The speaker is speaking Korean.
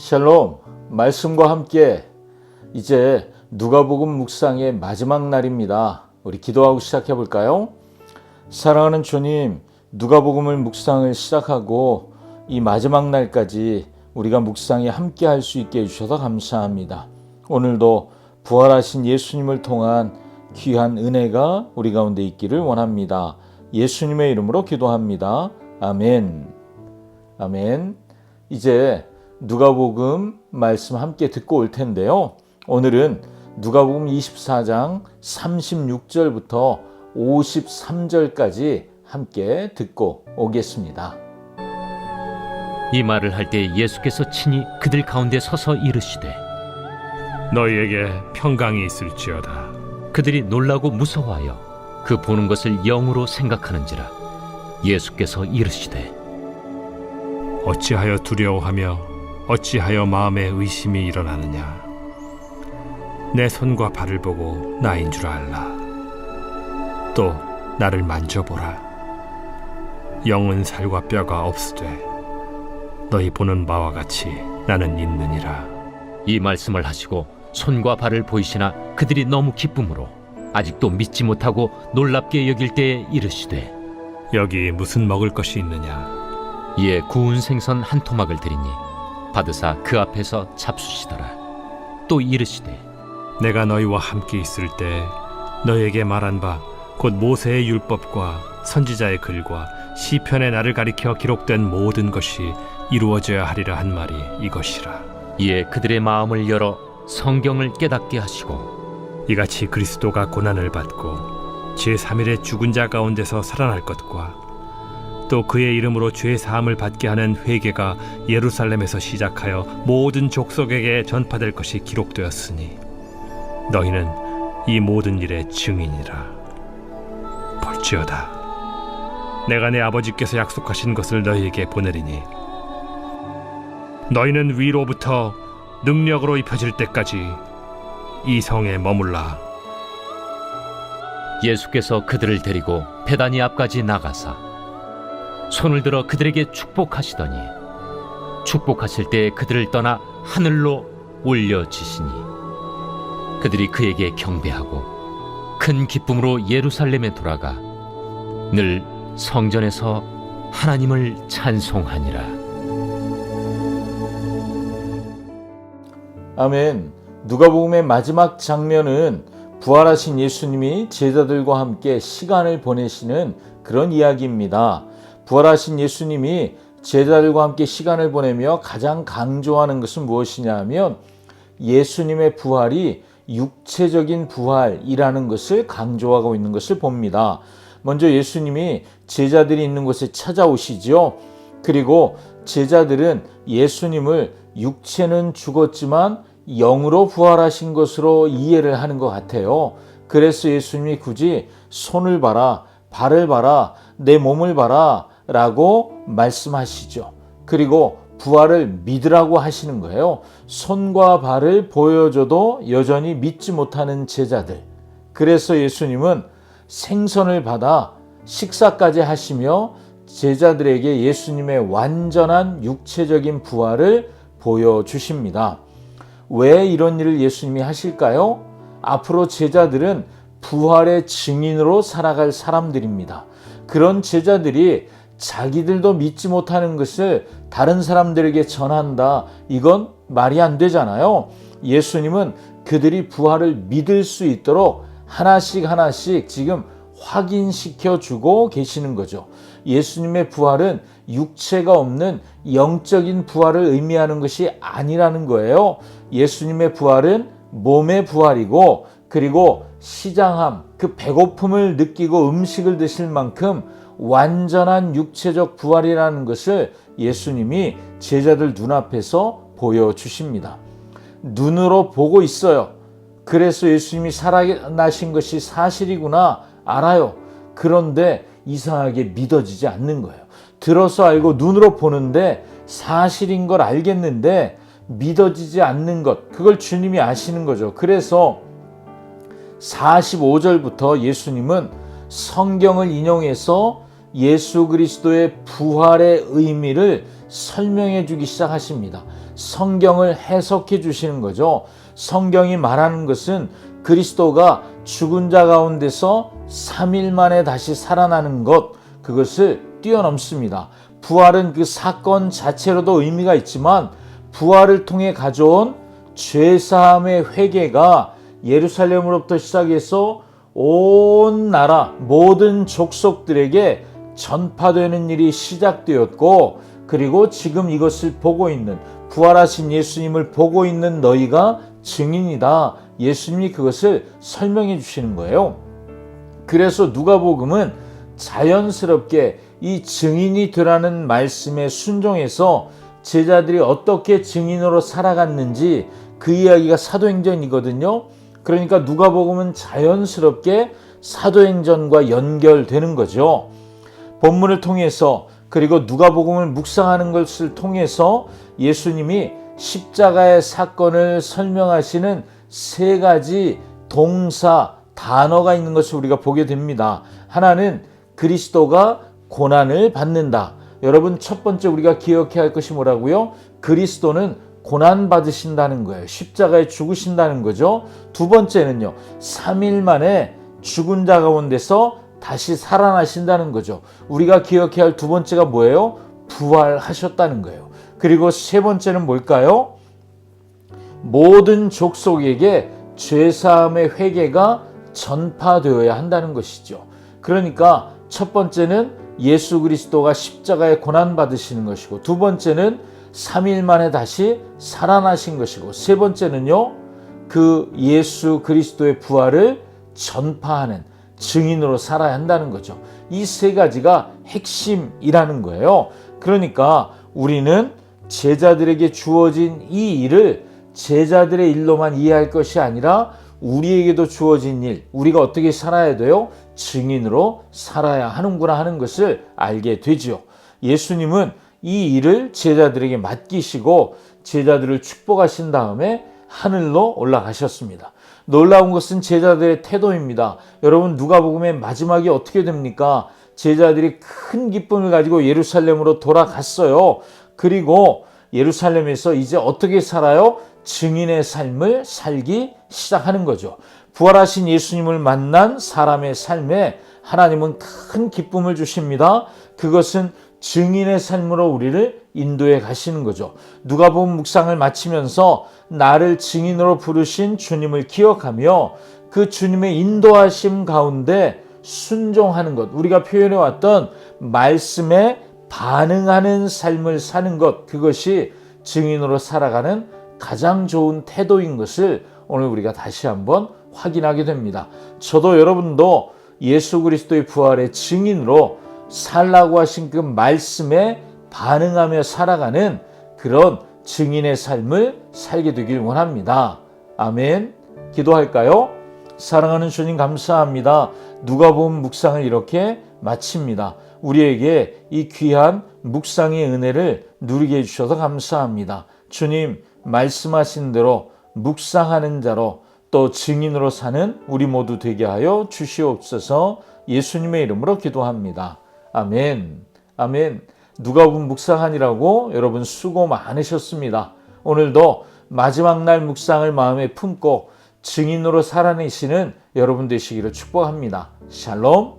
샬롬, 말씀과 함께 이제 누가복음 묵상의 마지막 날입니다. 우리 기도하고 시작해 볼까요? 사랑하는 주님, 누가복음을 묵상을 시작하고 이 마지막 날까지 우리가 묵상에 함께 할 수 있게 해주셔서 감사합니다. 오늘도 부활하신 예수님을 통한 귀한 은혜가 우리 가운데 있기를 원합니다. 예수님의 이름으로 기도합니다. 아멘. 아멘. 이제 누가복음 말씀 함께 듣고 올 텐데요. 오늘은 누가복음 24장 36절부터 53절까지 함께 듣고 오겠습니다. 이 말을 할 때 예수께서 친히 그들 가운데 서서 이르시되 너희에게 평강이 있을지어다. 그들이 놀라고 무서워하여 그 보는 것을 영으로 생각하는지라. 예수께서 이르시되 어찌하여 두려워하며 어찌하여 마음에 의심이 일어나느냐. 내 손과 발을 보고 나인 줄 알라. 또 나를 만져보라. 영은 살과 뼈가 없으되 너희 보는 바와 같이 나는 있느니라. 이 말씀을 하시고 손과 발을 보이시나 그들이 너무 기쁨으로 아직도 믿지 못하고 놀랍게 여길 때에 이르시되 여기 무슨 먹을 것이 있느냐. 이에 구운 생선 한 토막을 드리니 받으사 그 앞에서 잡수시더라. 또 이르시되 내가 너희와 함께 있을 때 너희에게 말한 바 곧 모세의 율법과 선지자의 글과 시편의 나를 가리켜 기록된 모든 것이 이루어져야 하리라 한 말이 이것이라. 이에 그들의 마음을 열어 성경을 깨닫게 하시고 이같이 그리스도가 고난을 받고 제3일에 죽은 자 가운데서 살아날 것과 또 그의 이름으로 죄 사함을 받게 하는 회개가 예루살렘에서 시작하여 모든 족속에게 전파될 것이 기록되었으니 너희는 이 모든 일의 증인이라. 볼지어다, 내가 내 아버지께서 약속하신 것을 너희에게 보내리니 너희는 위로부터 능력으로 입혀질 때까지 이 성에 머물라. 예수께서 그들을 데리고 베다니 앞까지 나가사 손을 들어 그들에게 축복하시더니 축복하실 때 그들을 떠나 하늘로 올려지시니 그들이 그에게 경배하고 큰 기쁨으로 예루살렘에 돌아가 늘 성전에서 하나님을 찬송하니라. 아멘. 누가복음의 마지막 장면은 부활하신 예수님이 제자들과 함께 시간을 보내시는 그런 이야기입니다. 부활하신 예수님이 제자들과 함께 시간을 보내며 가장 강조하는 것은 무엇이냐 하면 예수님의 부활이 육체적인 부활이라는 것을 강조하고 있는 것을 봅니다. 먼저 예수님이 제자들이 있는 곳에 찾아오시죠. 그리고 제자들은 예수님을 육체는 죽었지만 영으로 부활하신 것으로 이해를 하는 것 같아요. 그래서 예수님이 굳이 손을 봐라, 발을 봐라, 내 몸을 봐라 라고 말씀하시죠. 그리고 부활을 믿으라고 하시는 거예요. 손과 발을 보여줘도 여전히 믿지 못하는 제자들. 그래서 예수님은 생선을 받아 식사까지 하시며 제자들에게 예수님의 완전한 육체적인 부활을 보여주십니다. 왜 이런 일을 예수님이 하실까요? 앞으로 제자들은 부활의 증인으로 살아갈 사람들입니다. 그런 제자들이 자기들도 믿지 못하는 것을 다른 사람들에게 전한다. 이건 말이 안 되잖아요. 예수님은 그들이 부활을 믿을 수 있도록 하나씩 지금 확인시켜 주고 계시는 거죠. 예수님의 부활은 육체가 없는 영적인 부활을 의미하는 것이 아니라는 거예요. 예수님의 부활은 몸의 부활이고 그리고 시장함, 그 배고픔을 느끼고 음식을 드실 만큼 완전한 육체적 부활이라는 것을 예수님이 제자들 눈앞에서 보여주십니다. 눈으로 보고 있어요. 그래서 예수님이 살아나신 것이 사실이구나 알아요. 그런데 이상하게 믿어지지 않는 거예요. 들어서 알고 눈으로 보는데 사실인 걸 알겠는데 믿어지지 않는 것, 그걸 주님이 아시는 거죠. 그래서 45절부터 예수님은 성경을 인용해서 예수 그리스도의 부활의 의미를 설명해 주기 시작하십니다. 성경을 해석해 주시는 거죠. 성경이 말하는 것은 그리스도가 죽은 자 가운데서 3일 만에 다시 살아나는 것, 그것을 뛰어넘습니다. 부활은 그 사건 자체로도 의미가 있지만 부활을 통해 가져온 죄사함의 회개가 예루살렘으로부터 시작해서 온 나라 모든 족속들에게 전파되는 일이 시작되었고, 그리고 지금 이것을 보고 있는, 부활하신 예수님을 보고 있는 너희가 증인이다. 예수님이 그것을 설명해 주시는 거예요. 그래서 누가복음은 자연스럽게 이 증인이 되라는 말씀에 순종해서 제자들이 어떻게 증인으로 살아갔는지 그 이야기가 사도행전이거든요. 그러니까 누가복음은 자연스럽게 사도행전과 연결되는 거죠. 본문을 통해서, 그리고 누가복음을 묵상하는 것을 통해서 예수님이 십자가의 사건을 설명하시는 세 가지 동사, 단어가 있는 것을 우리가 보게 됩니다. 하나는 그리스도가 고난을 받는다. 여러분, 첫 번째 우리가 기억해야 할 것이 뭐라고요? 그리스도는 고난 받으신다는 거예요. 십자가에 죽으신다는 거죠. 두 번째는요, 3일 만에 죽은 자 가운데서 다시 살아나신다는 거죠. 우리가 기억해야 할 두 번째가 뭐예요? 부활하셨다는 거예요. 그리고 세 번째는 뭘까요? 모든 족속에게 죄사함의 회개가 전파되어야 한다는 것이죠. 그러니까 첫 번째는 예수 그리스도가 십자가에 고난 받으시는 것이고, 두 번째는 3일 만에 다시 살아나신 것이고, 세 번째는요, 그 예수 그리스도의 부활을 전파하는 증인으로 살아야 한다는 거죠. 이 세 가지가 핵심이라는 거예요. 그러니까 우리는 제자들에게 주어진 이 일을 제자들의 일로만 이해할 것이 아니라 우리에게도 주어진 일, 우리가 어떻게 살아야 돼요? 증인으로 살아야 하는구나 하는 것을 알게 되죠. 예수님은 이 일을 제자들에게 맡기시고 제자들을 축복하신 다음에 하늘로 올라가셨습니다. 놀라운 것은 제자들의 태도입니다. 여러분, 누가복음의 마지막이 어떻게 됩니까? 제자들이 큰 기쁨을 가지고 예루살렘으로 돌아갔어요. 그리고 예루살렘에서 이제 어떻게 살아요? 증인의 삶을 살기 시작하는 거죠. 부활하신 예수님을 만난 사람의 삶에 하나님은 큰 기쁨을 주십니다. 그것은 증인의 삶으로 우리를 인도해 가시는 거죠. 누가복음 묵상을 마치면서 나를 증인으로 부르신 주님을 기억하며 그 주님의 인도하심 가운데 순종하는 것, 우리가 표현해 왔던 말씀에 반응하는 삶을 사는 것, 그것이 증인으로 살아가는 가장 좋은 태도인 것을 오늘 우리가 다시 한번 확인하게 됩니다. 저도 여러분도 예수 그리스도의 부활의 증인으로 살라고 하신 그 말씀에 반응하며 살아가는 그런 증인의 삶을 살게 되길 원합니다. 아멘. 기도할까요? 사랑하는 주님, 감사합니다. 누가복음 묵상을 이렇게 마칩니다. 우리에게 이 귀한 묵상의 은혜를 누리게 해주셔서 감사합니다. 주님, 말씀하신 대로 묵상하는 자로 또 증인으로 사는 우리 모두 되게 하여 주시옵소서. 예수님의 이름으로 기도합니다. 아멘. 아멘. 누가복음 묵상하니라고 여러분 수고 많으셨습니다. 오늘도 마지막 날 묵상을 마음에 품고 증인으로 살아내시는 여러분 되시기를 축복합니다. 샬롬.